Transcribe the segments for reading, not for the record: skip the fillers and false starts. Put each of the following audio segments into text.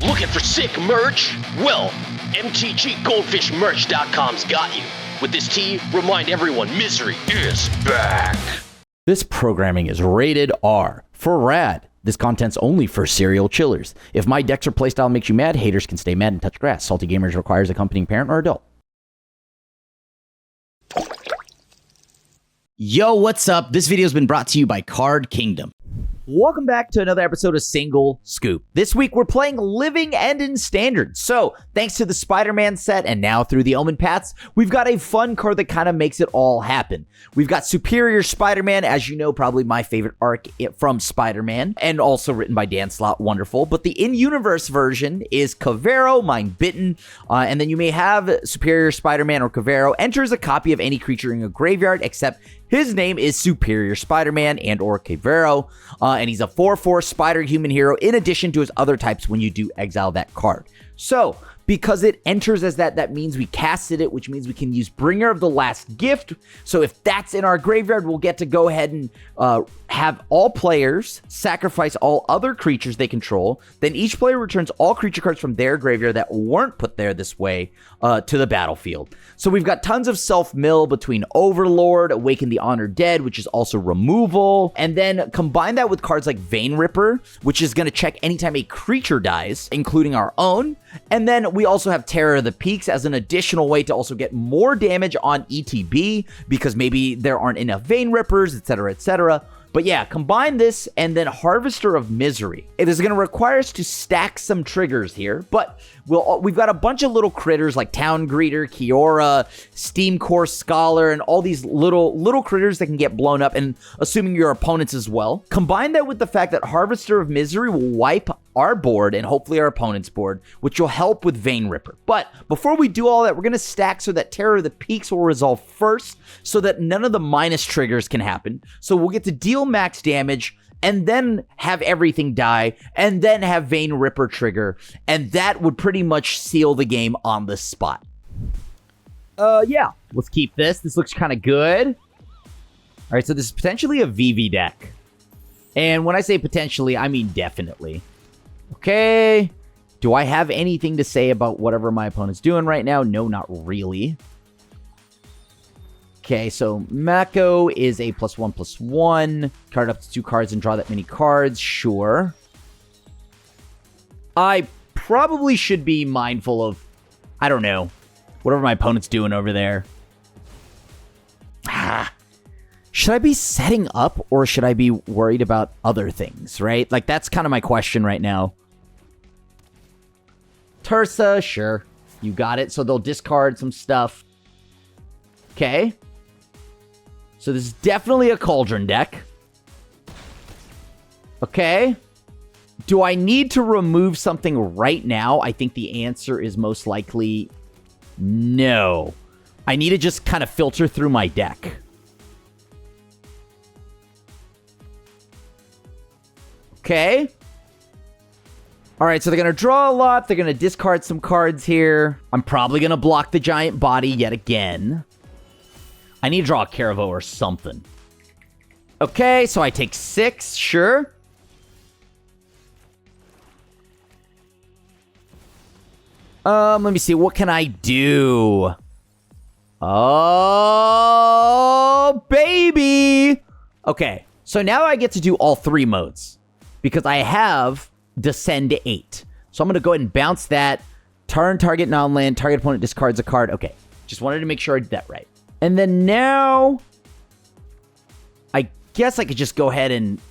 Looking for sick merch? Well, MTGGoldfishMerch.com's got you. With this tee, remind everyone misery is back. This programming is rated R for rad. This content's only for serial chillers. If my decks or playstyle makes you mad, haters can stay mad and touch grass. Salty Gamers requires accompanying parent or adult. Yo, what's up? This video has been brought to you by Card Kingdom. Welcome back to another episode of Single Scoop. This week we're playing Living End in Standard. So, thanks to the Spider-Man set and now through the Omen Paths, we've got a fun card that kind of makes it all happen. We've got Superior Spider-Man, as you know, probably my favorite arc from Spider-Man, and also written by Dan Slott, wonderful. But the in-universe version is Kavero, Mind Bitten, and then you may have Superior Spider-Man or Kavero enters a copy of any creature in a graveyard, except his name is Superior Spider-Man and or Kavero, and he's a 4/4 spider-human hero in addition to his other types when you do exile that card. So, because it enters as that means we casted it, which means we can use Bringer of the Last Gift. So if that's in our graveyard, we'll get to go ahead and have all players sacrifice all other creatures they control. Then each player returns all creature cards from their graveyard that weren't put there this way to the battlefield. So we've got tons of self-mill between Overlord, Awaken the Honored Dead, which is also removal. And then combine that with cards like Vein Ripper, which is going to check anytime a creature dies, including our own. And then we also have Terror of the Peaks as an additional way to also get more damage on ETB because maybe there aren't enough Vein Rippers, etc., etc. But yeah, combine this and then Harvester of Misery. It is going to require us to stack some triggers here, but we've got a bunch of little critters like Town Greeter, Kiora, Steam Core Scholar, and all these little critters that can get blown up, and assuming your opponents as well. Combine that with the fact that Harvester of Misery will wipe our board and hopefully our opponent's board, which will help with Vein Ripper. But before we do all that, we're going to stack so that Terror of the Peaks will resolve first so that none of the minus triggers can happen. So we'll get to deal max damage and then have everything die and then have Vein Ripper trigger. And that would pretty much seal the game on the spot. Yeah, let's keep this. This looks kind of good. All right, so this is potentially a VV deck. And when I say potentially, I mean definitely. Okay, do I have anything to say about whatever my opponent's doing right now? No, not really. Okay, so Mako is a +1/+1. Card up to 2 cards and draw that many cards. Sure. I probably should be mindful of, I don't know, whatever my opponent's doing over there. Should I be setting up or should I be worried about other things, right? Like, that's kind of my question right now. Tursa, sure. You got it. So they'll discard some stuff. Okay. So this is definitely a Cauldron deck. Okay. Do I need to remove something right now? I think the answer is most likely no. I need to just kind of filter through my deck. Okay. All right, so they're going to draw a lot. They're going to discard some cards here. I'm probably going to block the giant body yet again. I need to draw a Caraveau or something. Okay, so I take 6, sure. Let me see. What can I do? Oh, baby. Okay, so now I get to do all 3 modes. Because I have Descend 8. So I'm going to go ahead and bounce that. Turn target non-land. Target opponent discards a card. Okay. Just wanted to make sure I did that right. And then now, I guess I could just go ahead and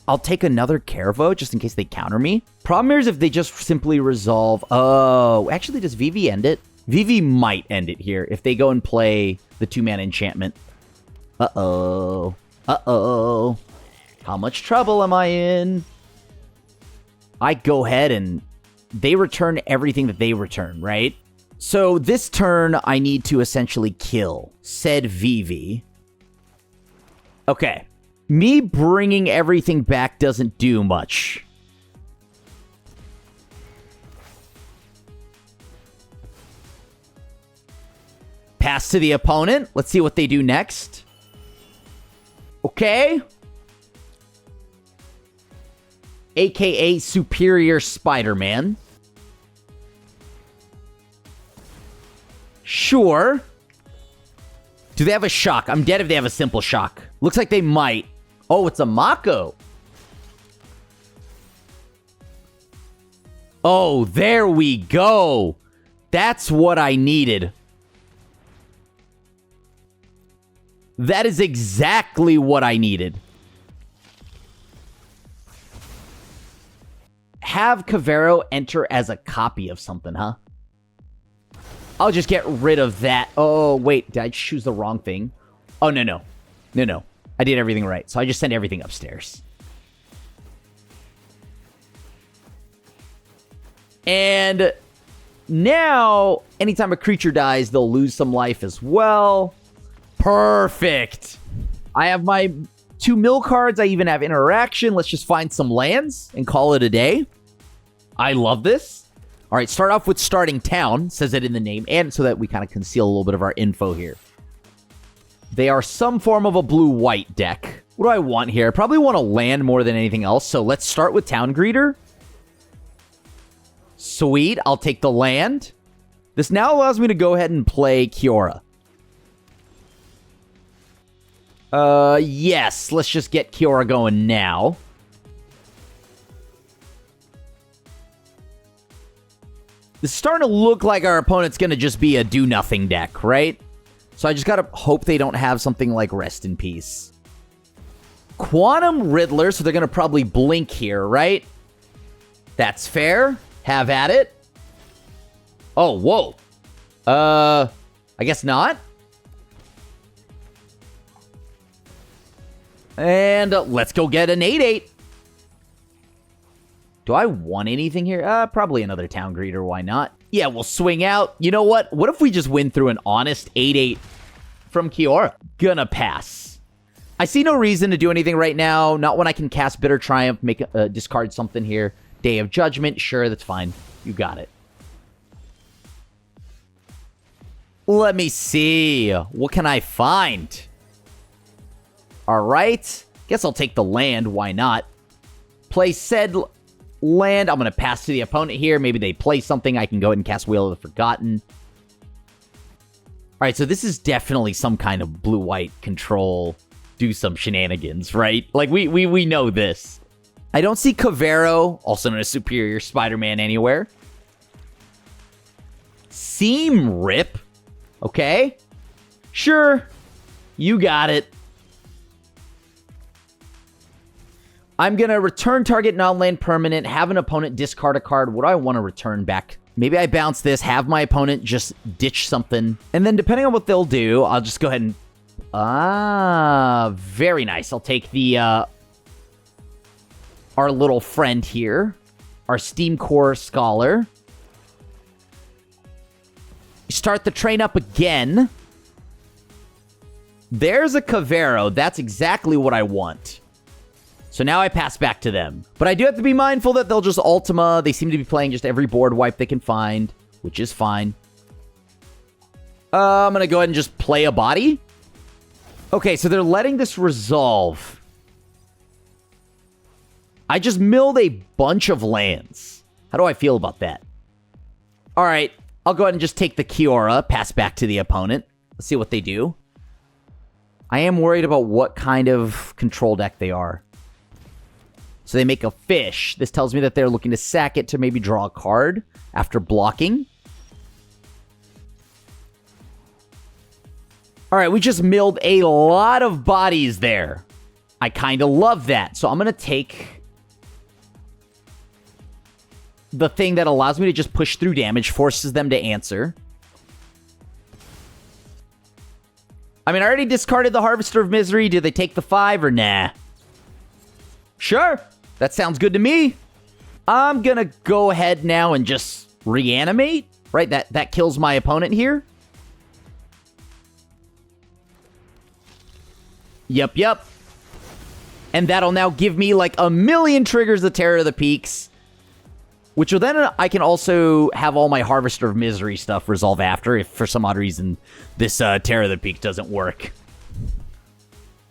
I'll take another Caraveau just in case they counter me. Problem here is if they just simply resolve. Oh, actually, does VV end it? VV might end it here if they go and play the 2-mana enchantment. Uh-oh. Uh-oh. How much trouble am I in? I go ahead and they return everything that they return, right? So this turn, I need to essentially kill said VV. Okay. Me bringing everything back doesn't do much. Pass to the opponent. Let's see what they do next. Okay. aka Superior Spider-Man. Sure. Do they have a shock? I'm dead if they have a simple shock. Looks like they might. Oh, it's a Mako. Oh, there we go. That's what I needed. That is exactly what I needed. Have Cavero enter as a copy of something, huh? I'll just get rid of that. Oh, wait. Did I choose the wrong thing? Oh, no. No. I did everything right. So I just sent everything upstairs. And now, anytime a creature dies, they'll lose some life as well. Perfect. I have my 2 mill cards. I even have interaction. Let's just find some lands and call it a day. I love this. All right, start off with starting town, says it in the name, and so that we kind of conceal a little bit of our info here. They are some form of a blue-white deck. What do I want here? I probably want to land more than anything else, so let's start with Town Greeter. Sweet, I'll take the land. This now allows me to go ahead and play Kiora. Yes, let's just get Kiora going now. This is starting to look like our opponent's going to just be a do-nothing deck, right? So I just got to hope they don't have something like Rest in Peace. Quantum Riddler, so they're going to probably blink here, right? That's fair. Have at it. Oh, whoa. I guess not. And let's go get an 8/8. Do I want anything here? Probably another Town Greeter. Why not? Yeah, we'll swing out. You know what? What if we just win through an honest 8/8 from Kiora? Gonna pass. I see no reason to do anything right now. Not when I can cast Bitter Triumph, make discard something here. Day of Judgment. Sure, that's fine. You got it. Let me see. What can I find? All right. Guess I'll take the land. Why not? Play said land. I'm going to pass to the opponent here. Maybe they play something. I can go ahead and cast Wheel of the Forgotten. All right, so this is definitely some kind of blue-white control. Do some shenanigans, right? Like, we know this. I don't see Cavero, also known as Superior Spider-Man, anywhere. Seam Rip. Okay. Sure. You got it. I'm going to return target non-land permanent, have an opponent discard a card. What do I want to return back? Maybe I bounce this, have my opponent just ditch something. And then depending on what they'll do, I'll just go ahead and... very nice. I'll take the... our little friend here. Our Steam Core Scholar. Start the train up again. There's a Cavero. That's exactly what I want. So now I pass back to them. But I do have to be mindful that they'll just Ultima. They seem to be playing just every board wipe they can find, which is fine. I'm going to go ahead and just play a body. Okay, so they're letting this resolve. I just milled a bunch of lands. How do I feel about that? All right, I'll go ahead and just take the Kiora, pass back to the opponent. Let's see what they do. I am worried about what kind of control deck they are. So they make a fish. This tells me that they're looking to sack it to maybe draw a card after blocking. All right, we just milled a lot of bodies there. I kind of love that. So I'm going to take the thing that allows me to just push through damage, forces them to answer. I mean, I already discarded the Harvester of Misery. Do they take the 5 or nah? Sure. That sounds good to me. I'm going to go ahead now and just reanimate. Right? That kills my opponent here. Yep. And that'll now give me like a million triggers of Terror of the Peaks. Which will then, I can also have all my Harvester of Misery stuff resolve after if for some odd reason this Terror of the Peak doesn't work.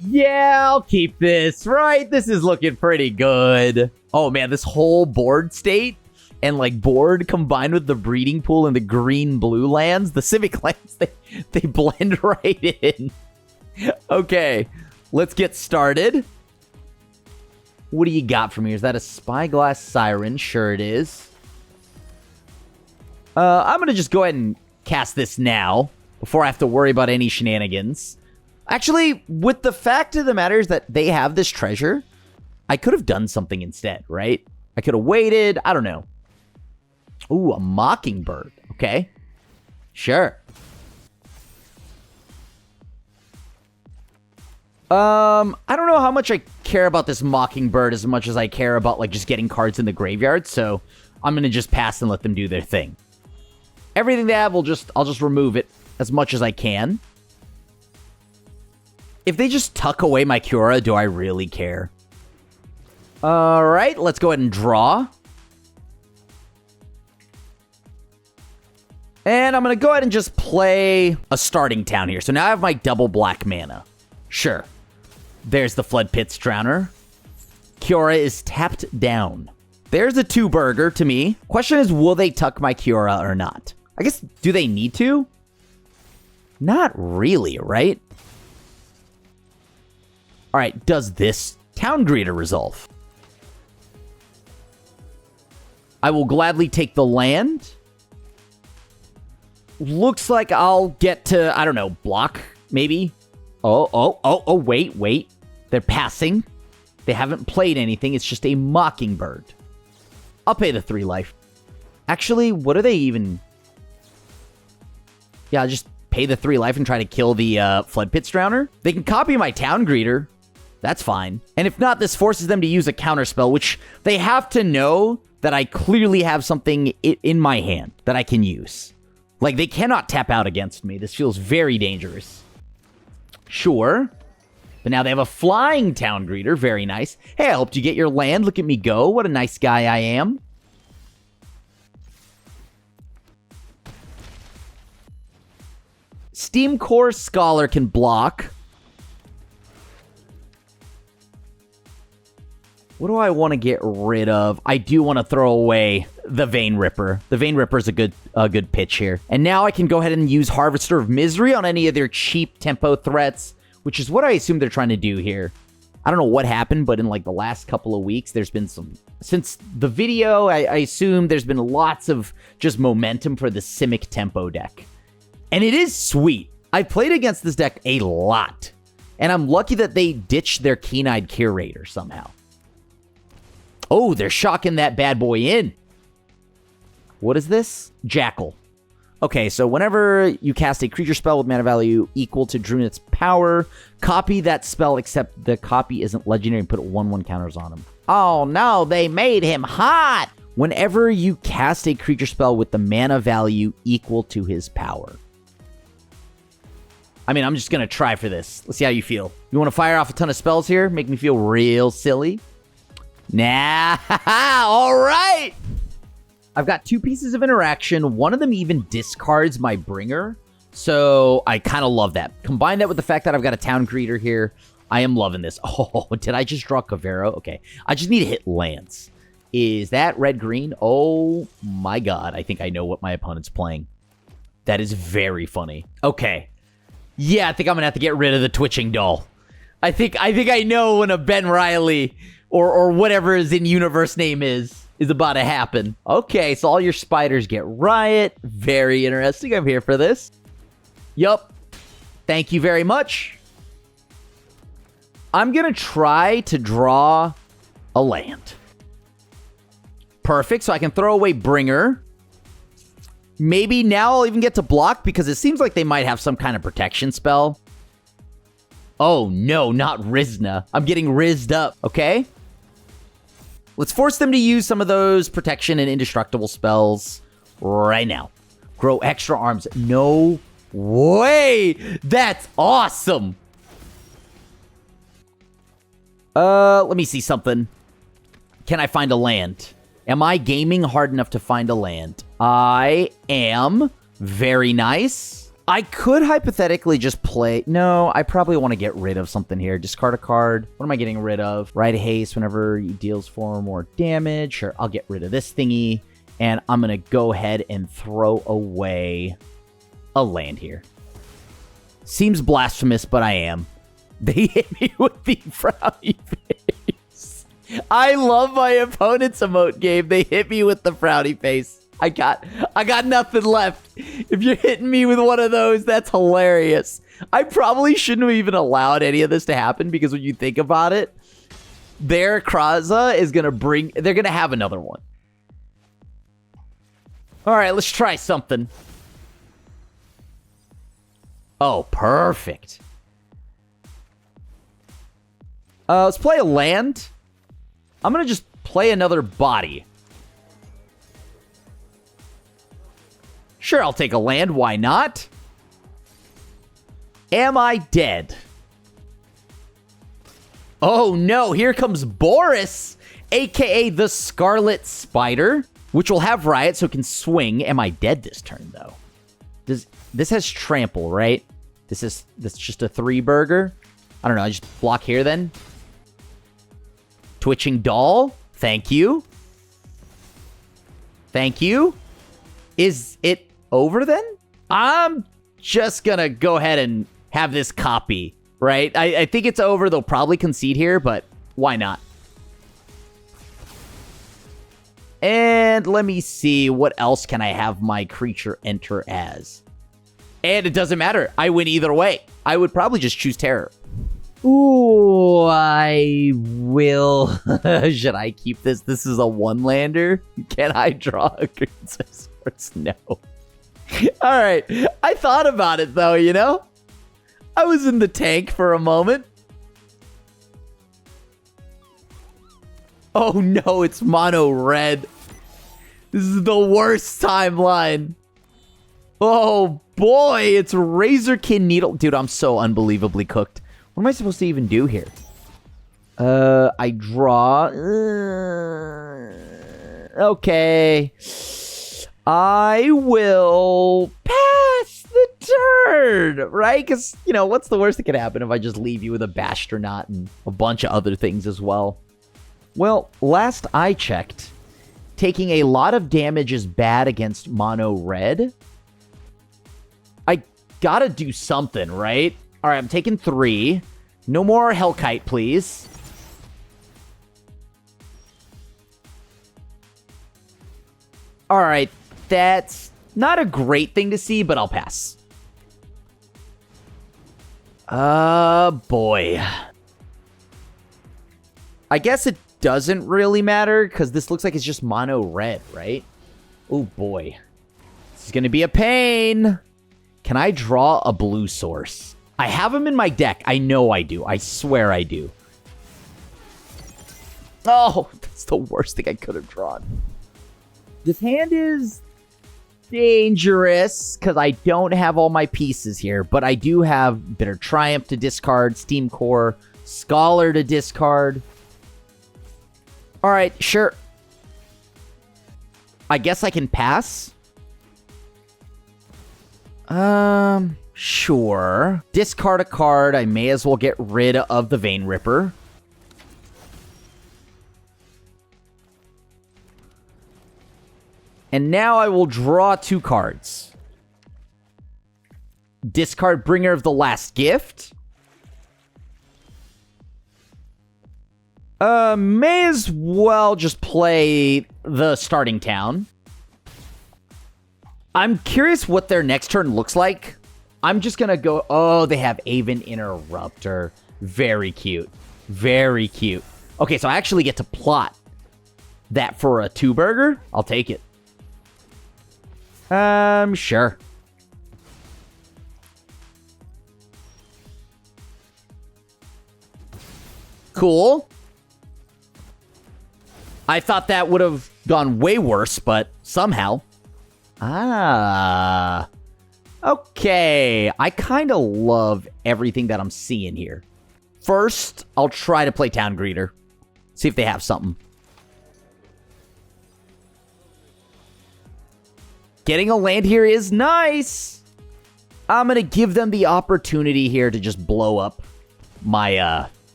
Yeah, I'll keep this, right? This is looking pretty good. Oh, man, this whole board state and, like, board combined with the breeding pool and the green-blue lands, the civic lands, they blend right in. Okay, let's get started. What do you got from here? Is that a Spyglass Siren? Sure it is. I'm going to just go ahead and cast this now before I have to worry about any shenanigans. Actually, with the fact of the matter is that they have this treasure, I could have done something instead, right? I could have waited. I don't know. Ooh, a Mockingbird. Okay. Sure. I don't know how much I care about this Mockingbird as much as I care about, like, just getting cards in the graveyard, so I'm going to just pass and let them do their thing. Everything they have, I'll just remove it as much as I can. If they just tuck away my Kiora, do I really care? Alright, let's go ahead and draw. And I'm going to go ahead and just play a starting town here. So now I have my double black mana. Sure. There's the Flood Pits Drowner. Kiora is tapped down. There's a 2-burger to me. Question is, will they tuck my Kiora or not? I guess, do they need to? Not really, right? Alright, does this Town Greeter resolve? I will gladly take the land. Looks like I'll get to, I don't know, block, maybe? Oh, wait. They're passing. They haven't played anything. It's just a Mockingbird. I'll pay the 3 life. Actually, what are they even... Yeah, I'll just pay the 3 life and try to kill the Flood Pits Drowner. They can copy my Town Greeter. That's fine. And if not, this forces them to use a counterspell, which they have to know that I clearly have something in my hand that I can use. Like, they cannot tap out against me. This feels very dangerous. Sure. But now they have a flying Town Greeter. Very nice. Hey, I helped you get your land. Look at me go. What a nice guy I am. Steam Core Scholar can block. What do I want to get rid of? I do want to throw away the Vein Ripper. The Vein Ripper is a good pitch here. And now I can go ahead and use Harvester of Misery on any of their cheap tempo threats, which is what I assume they're trying to do here. I don't know what happened, but in like the last couple of weeks, there's been some... Since the video, I assume there's been lots of just momentum for the Simic Tempo deck. And it is sweet. I've played against this deck a lot. And I'm lucky that they ditched their Keen-Eyed Curator somehow. Oh, they're shocking that bad boy in. What is this? Jackal. Okay, so whenever you cast a creature spell with mana value equal to Drunet's power, copy that spell except the copy isn't legendary and put 1/1 counters on him. Oh no, they made him hot! Whenever you cast a creature spell with the mana value equal to his power. I mean, I'm just going to try for this. Let's see how you feel. You want to fire off a ton of spells here? Make me feel real silly? Nah, all right. I've got 2 pieces of interaction. One of them even discards my bringer. So I kind of love that. Combine that with the fact that I've got a Town Greeter here. I am loving this. Oh, did I just draw Kavero? Okay. I just need to hit lands. Is that red-green? Oh my god. I think I know what my opponent's playing. That is very funny. Okay. Yeah, I think I'm going to have to get rid of the Twitching Doll. I think I know when a Ben Riley... Or whatever his in-universe name is about to happen. Okay, so all your spiders get Riot. Very interesting. I'm here for this. Yup. Thank you very much. I'm going to try to draw a land. Perfect, so I can throw away Bringer. Maybe now I'll even get to block because it seems like they might have some kind of protection spell. Oh, no, not Rizna. I'm getting rizzed up, okay? Let's force them to use some of those protection and indestructible spells right now. Grow extra arms. No way! That's awesome! Let me see something. Can I find a land? Am I gaming hard enough to find a land? I am. Very nice. I could hypothetically just play... No, I probably want to get rid of something here. Discard a card. What am I getting rid of? Rite of Haste whenever he deals 4 or more damage. Sure, I'll get rid of this thingy. And I'm going to go ahead and throw away a land here. Seems blasphemous, but I am. They hit me with the frowny face. I love my opponent's emote game. They hit me with the frowny face. I got nothing left. If you're hitting me with one of those, that's hilarious. I probably shouldn't have even allowed any of this to happen because when you think about it, their Kraza is going to they're going to have another one. All right, let's try something. Oh, perfect. Let's play a land. I'm going to just play another body. Sure, I'll take a land. Why not? Am I dead? Oh, no. Here comes Boris, a.k.a. the Scarlet Spider, which will have Riot, so it can swing. Am I dead this turn, though? This has Trample, right? This is just a 3-burger. I don't know. I just block here, then. Twitching Doll. Thank you. Thank you. Is it over then? I'm just gonna go ahead and have this copy, right? I think it's over. They'll probably concede here, but why not? And let me see, what else can I have my creature enter as? And it doesn't matter. I win either way. I would probably just choose Terror. Ooh, I will. Should I keep this? This is a 1-lander. Can I draw a Princess Swords? No. All right. I thought about it, though, you know? I was in the tank for a moment. Oh, no, it's mono red. This is the worst timeline. Oh, boy, it's Razorkin Needle. Dude, I'm so unbelievably cooked. What am I supposed to even do here? I draw. Okay. I will pass the turn, right? Because, you know, what's the worst that could happen if I just leave you with a Bastronaut and a bunch of other things as well? Well, last I checked, taking a lot of damage is bad against mono red. I gotta do something, right? All right, I'm taking 3. No more Hellkite, please. All right, that's not a great thing to see, but I'll pass. Boy. I guess it doesn't really matter, because this looks like it's just mono red, right? Oh, boy. This is going to be a pain. Can I draw a blue source? I have them in my deck. I know I do. I swear I do. Oh, that's the worst thing I could have drawn. This hand is dangerous because I don't have all my pieces here, but I do have Bitter Triumph to discard, Steam Core, Scholar to discard. All right, sure. I guess I can pass. Sure. Discard a card. I may as well get rid of the Vein Ripper. And now I will draw 2 cards. Discard Bringer of the Last Gift. May as well just play the Starting Town. I'm curious what their next turn looks like. I'm just gonna go... Oh, they have Aven Interrupter. Very cute. Very cute. Okay, so I actually get to plot that for a 2-burger. I'll take it. Sure. Cool. I thought that would have gone way worse, but somehow. Ah. Okay. I kind of love everything that I'm seeing here. First, I'll try to play Town Greeter. See if they have something. Getting a land here is nice. I'm going to give them the opportunity here to just blow up my,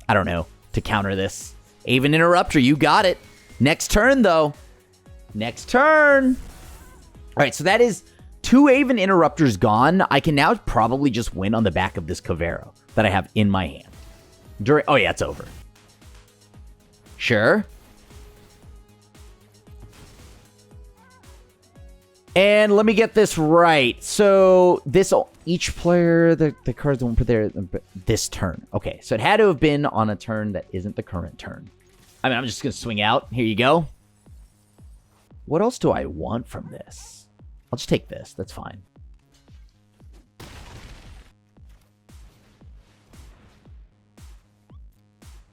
I don't know, to counter this. Aven Interrupter, you got it. Next turn, though. Next turn. All right, so that is 2 Aven Interrupters gone. I can now probably just win on the back of this Kavero that I have in my hand. Oh, yeah, it's over. Sure. And let me get this right. So this, each player, the cards don't put there this turn. Okay, so it had to have been on a turn that isn't the current turn. I mean, I'm just going to swing out. Here you go. What else do I want from this? I'll just take this. That's fine.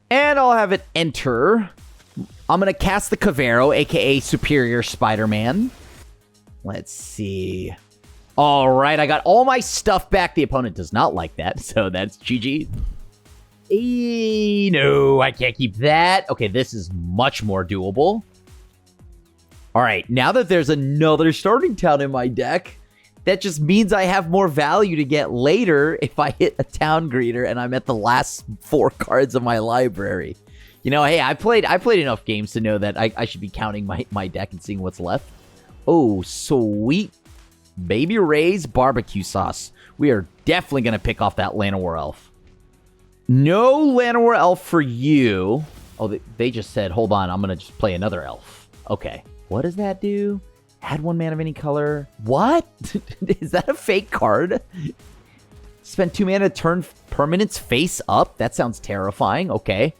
And I'll have it enter. I'm going to cast the Kavero, a.k.a. Superior Spider-Man. Let's see. All right, I got all my stuff back. The opponent does not like that, so that's GG. No, I can't keep that. Okay, this is much more doable. All right, now that there's another starting town in my deck, that just means I have more value to get later if I hit a town greeter and I'm at the last 4 cards of my library. You know, hey, I played enough games to know that I should be counting my deck and seeing what's left. Oh, sweet. Baby Ray's barbecue sauce. We are definitely going to pick off that Llanowar Elf. No Llanowar Elf for you. Oh, they just said, hold on, I'm going to just play another elf. Okay. What does that do? Add 1 mana of any color. What? Is that a fake card? Spend 2 mana to turn permanents face up? That sounds terrifying. Okay.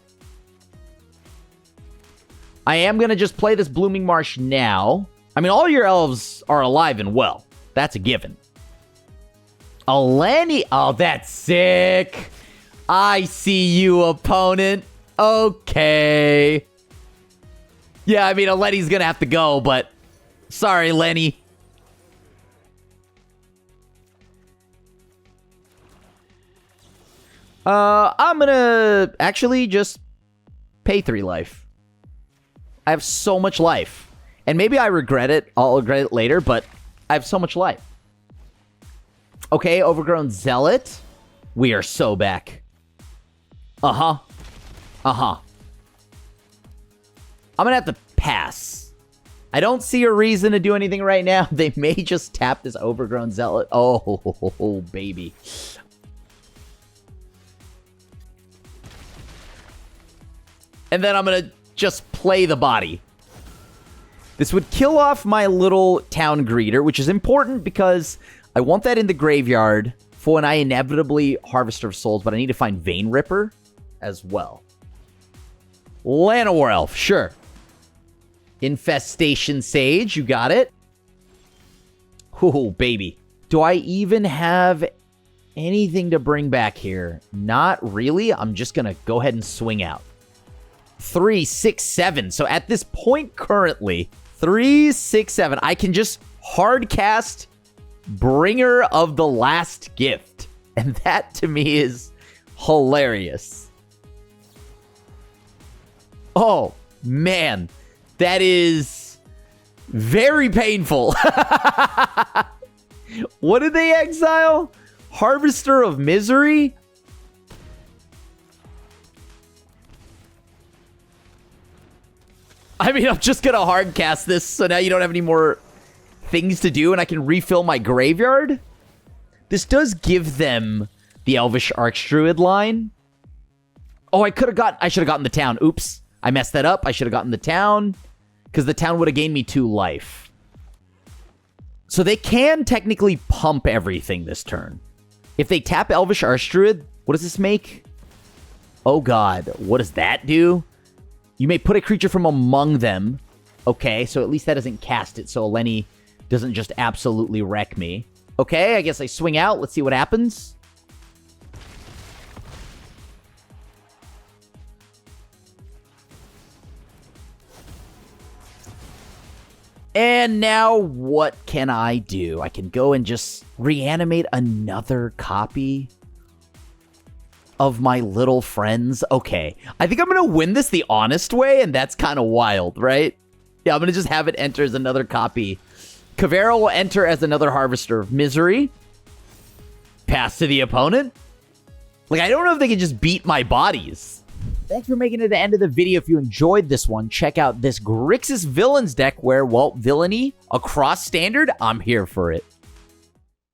I am going to just play this Blooming Marsh now. I mean, all your elves are alive and well. That's a given. A Lenny. Oh, that's sick. I see you, opponent. Okay. Yeah, I mean, a Lenny's going to have to go, but sorry, Lenny. I'm going to actually just pay 3 life. I have so much life. And maybe I regret it. I'll regret it later, but I have so much life. Okay, Overgrown Zealot. We are so back. Uh-huh. Uh-huh. I'm going to have to pass. I don't see a reason to do anything right now. They may just tap this Overgrown Zealot. Oh, baby. And then I'm going to just play the body. This would kill off my little town greeter, which is important because I want that in the graveyard for when I inevitably Harvester of Souls, but I need to find Vein Ripper as well. Llanowar Elf, sure. Infestation Sage, you got it. Oh, baby. Do I even have anything to bring back here? Not really. I'm just going to go ahead and swing out. 3, 6, 7. So at this point currently, 3, 6, 7. I can just hard cast Bringer of the Last Gift. And that to me is hilarious. Oh, man. That is very painful. What did they exile? Harvester of Misery? I mean, I'm just going to hard cast this, so now you don't have any more things to do, and I can refill my graveyard. This does give them the Elvish Archdruid line. Oh, I should have gotten the town. Oops. I messed that up. I should have gotten the town, because the town would have gained me 2 life. So they can technically pump everything this turn. If they tap Elvish Archdruid, what does this make? Oh, God. What does that do? You may put a creature from among them. Okay, so at least that doesn't cast it, so Lenny doesn't just absolutely wreck me. Okay, I guess I swing out. Let's see what happens. And now what can I do? I can go and just reanimate another copy of my little friends. Okay, I think I'm going to win this the honest way, and that's kind of wild, right? Yeah, I'm going to just have it enter as another copy. Kavero will enter as another Harvester of Misery. pass to the opponent? Like, I don't know if they can just beat my bodies. Thanks for making it to the end of the video. If you enjoyed this one, check out this Grixis Villains deck where, well, villainy across standard, I'm here for it.